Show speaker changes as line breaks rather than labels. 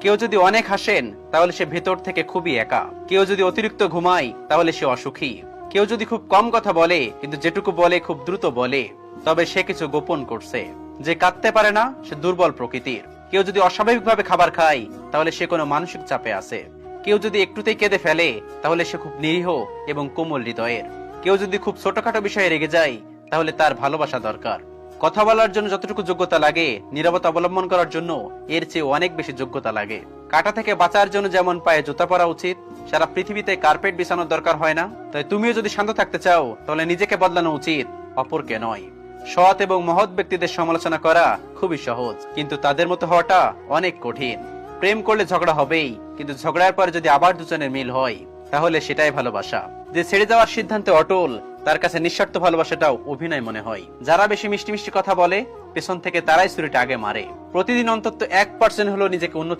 কেউ যদি অনেক হাসেন তাহলে সে ভেতর থেকে খুবই একা। কেউ যদি অতিরিক্ত ঘুমায় তাহলে সে অসুখী। কেউ যদি খুব কম কথা বলে কিন্তু যেটুকু বলে খুব দ্রুত বলে, তবে সে কিছু গোপন করছে। যে কাঁদতে পারে না সে দুর্বল প্রকৃতির। কেউ যদি অস্বাভাবিকভাবে খাবার খায় তাহলে সে কোনো মানসিক চাপে আছে। কেউ যদি একটুতেই কেঁদে ফেলে তাহলে সে খুব নিরীহ এবং কোমল হৃদয়ের। কেউ যদি খুব ছোটখাটো বিষয়ে রেগে যায় তাহলে তার ভালোবাসা দরকার। কথা বলার জন্য যতটুকু যোগ্যতা লাগে, নীরবতা অবলম্বন করার জন্য এর চেয়ে অনেক বেশি যোগ্যতা লাগে। কাঁটা থেকে বাঁচার জন্য যেমন পায়ে জুতা পরা উচিত, সারা পৃথিবীতে কার্পেট বিছানোর দরকার হয় না। তাই তুমিও যদি শান্ত থাকতে চাও তাহলে নিজেকে বদলানো উচিত, অপরকে নয়। সৎ এবং মহৎ ব্যক্তিদের সমালোচনা করা খুবই সহজ, কিন্তু তাদের মতো হওয়াটা অনেক কঠিন। প্রেম করলে ঝগড়া হবেই, কিন্তু ঝগড়ার পরে যদি আবার দুজনের মিল হয় তাহলে সেটাই ভালোবাসা। যে ছেড়ে যাওয়ার সিদ্ধান্তে অটল, তার কাছে নিঃস্বার্থ ভালোবাসাটাও অভিনয় মনে হয়। যারা বেশি মিষ্টি মিষ্টি কথা বলে পেছন থেকে তারাই ছুরিটা আগে মারে। প্রতিদিন অন্তত 1% হলেও নিজেকে উন্নতি